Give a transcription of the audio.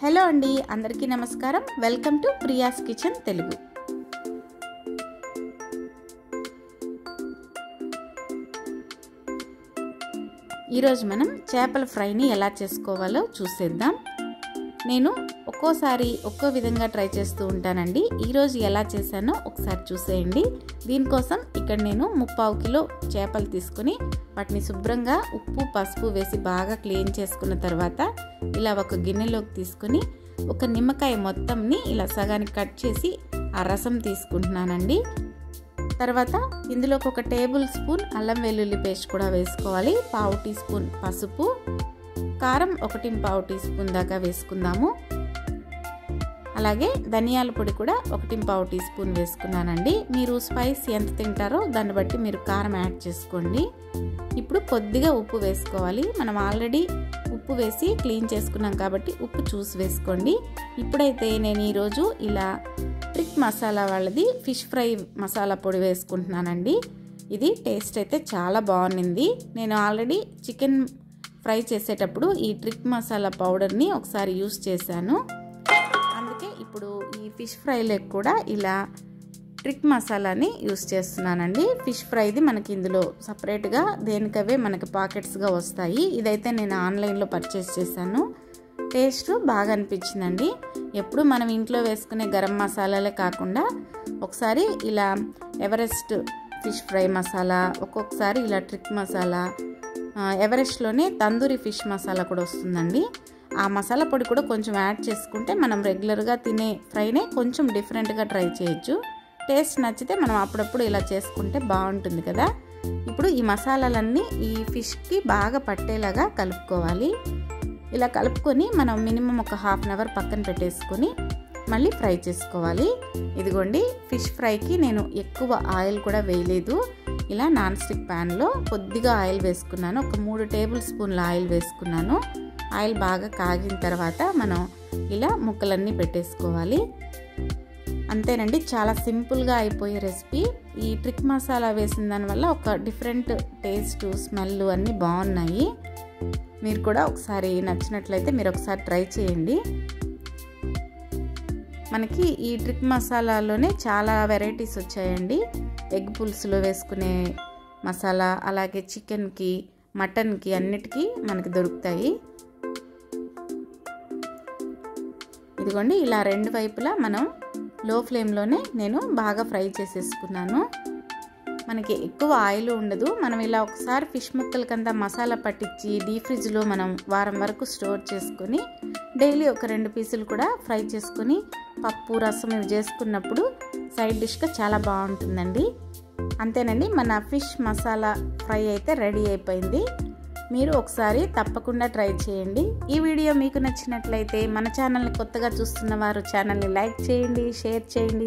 Hello అండి, అందరికీ నమస్కారం. Welcome to Priya's kitchen Telugu. ఈరోజు మనం చేపల ఫ్రైని ఎలా చేసుకోవాలో చూసేద్దాం. నేను ఒక్కోసారి ఒక్కో విధంగా ట్రై చేస్తూ ఉంటానండి. ఈరోజు ఎలా చేశానో ఒకసారి చూసేయండి. దీనికోసం ఇక్కడ నేను 3/4 కిలో చేపలు తీసుకుని వాటిని శుభ్రంగా ఉప్పు పసుపు వేసి బాగా క్లీన్ చేసుకున్న తర్వాత ఇలా ఒక గిన్నెలోకి తీసుకుని ఒక నిమ్మకాయ మొత్తంని ఇలా సగానికి కట్ చేసి ఆ రసం తీసుకుంటున్నానండి. తర్వాత ఇందులోకి 1 టేబుల్ స్పూన్ అల్లం వెల్లుల్లి పేస్ట్ కూడా వేసుకోవాలి. 1/2 టీ స్పూన్ పసుపు, కారం 1/4 టీ స్పూన్ దాకా వేసుకుందాము. అలాగే ధనియాల పొడి కూడా 1/4 టీ స్పూన్ వేసుకున్నానండి. మీరు స్పైస్ ఎంత తింటారో దాన్ని బట్టి మీరు కారం యాడ్ చేసుకోండి. ఇప్పుడు కొద్దిగా ఉప్పు వేసుకోవాలి. మనం ఆల్రెడీ ఉప్పు వేసి క్లీన్ చేసుకున్నాం కాబట్టి ఉప్పు చూసి వేసుకోండి. ఇప్పుడైతే నేను ఈరోజు ఇలా ట్రిక్ మసాలా వాళ్ళది ఫిష్ ఫ్రై మసాలా పొడి వేసుకుంటున్నానండి. ఇది టేస్ట్ అయితే చాలా బాగుంది. నేను ఆల్రెడీ చికెన్ ఫ్రై చేసేటప్పుడు ఈ ట్రిక్ మసాలా పౌడర్ని ఒకసారి యూస్ చేశాను. అందుకే ఇప్పుడు ఈ ఫిష్ ఫ్రైలోకి కూడా ఇలా ట్రిక్ మసాలాని యూస్ చేస్తున్నానండి. ఫిష్ ఫ్రైది మనకి ఇందులో సపరేట్గా దేనికవే మనకి పాకెట్స్గా వస్తాయి. ఇదైతే నేను ఆన్లైన్లో పర్చేస్ చేశాను. టేస్ట్ బాగా అనిపించిందండి. ఎప్పుడు మనం ఇంట్లో వేసుకునే గరం మసాలాలే కాకుండా ఒకసారి ఇలా ఎవరెస్ట్ ఫిష్ ఫ్రై మసాలా, ఒక్కొక్కసారి ఇలా ట్రిక్ మసాలా, ఎవరెస్ట్లోనే తందూరి ఫిష్ మసాలా కూడా వస్తుందండి. ఆ మసాలా పొడి కూడా కొంచెం యాడ్ చేసుకుంటే మనం రెగ్యులర్గా తినే ఫ్రైనే కొంచెం డిఫరెంట్గా ట్రై చేయొచ్చు. టేస్ట్ నచ్చితే మనం అప్పుడప్పుడు ఇలా చేసుకుంటే బాగుంటుంది కదా. ఇప్పుడు ఈ మసాలాలన్నీ ఈ ఫిష్కి బాగా పట్టేలాగా కలుపుకోవాలి. ఇలా కలుపుకొని మనం మినిమం ఒక 1/2 అవర్ పక్కన పెట్టేసుకొని మళ్ళీ ఫ్రై చేసుకోవాలి. ఇదిగోండి, ఫిష్ ఫ్రైకి నేను ఎక్కువ ఆయిల్ కూడా వేయలేదు. ఇలా నాన్ స్టిక్ ప్యాన్లో కొద్దిగా ఆయిల్ వేసుకున్నాను. ఒక 3 టేబుల్ స్పూన్ల ఆయిల్ వేసుకున్నాను. ఆయిల్ బాగా కాగిన తర్వాత మనం ఇలా ముక్కలన్నీ పెట్టేసుకోవాలి. అంతేనండి, చాలా సింపుల్గా అయిపోయే రెసిపీ. ఈ ట్రిక్ మసాలా వేసిన దానివల్ల ఒక డిఫరెంట్ టేస్ట్, స్మెల్ అన్నీ బాగున్నాయి. మీరు కూడా ఒకసారి నచ్చినట్లయితే మీరు ఒకసారి ట్రై చేయండి. మనకి ఈ ట్రిక్ మసాలాలోనే చాలా వెరైటీస్ వచ్చాయండి. ఎగ్ పులుసులో వేసుకునే మసాలా, అలాగే చికెన్కి, మటన్కి అన్నిటికీ మనకి దొరుకుతాయి. ఇదిగోండి, ఇలా 2 వైపులా మనం లో ఫ్లేమ్లోనే నేను బాగా ఫ్రై చేసేసుకున్నాను. మనకి ఎక్కువ ఆయిల్ ఉండదు. మనం ఇలా ఒకసారి ఫిష్ ముక్కలకంతా మసాలా పట్టించి డీప్ ఫ్రిడ్జ్లో మనం వారం వరకు స్టోర్ చేసుకొని డైలీ ఒక 2 పీసులు కూడా ఫ్రై చేసుకొని పప్పు రసం ఇవి చేసుకున్నప్పుడు సైడ్ డిష్గా చాలా బాగుంటుందండి. అంతేనండి, మన ఫిష్ మసాలా ఫ్రై అయితే రెడీ అయిపోయింది. మీరు ఒకసారి తప్పకుండా ట్రై చేయండి. ఈ వీడియో మీకు నచ్చినట్లయితే మన ఛానల్ని కొత్తగా చూస్తున్న వారు ఛానల్ని లైక్ చేయండి, షేర్ చేయండి.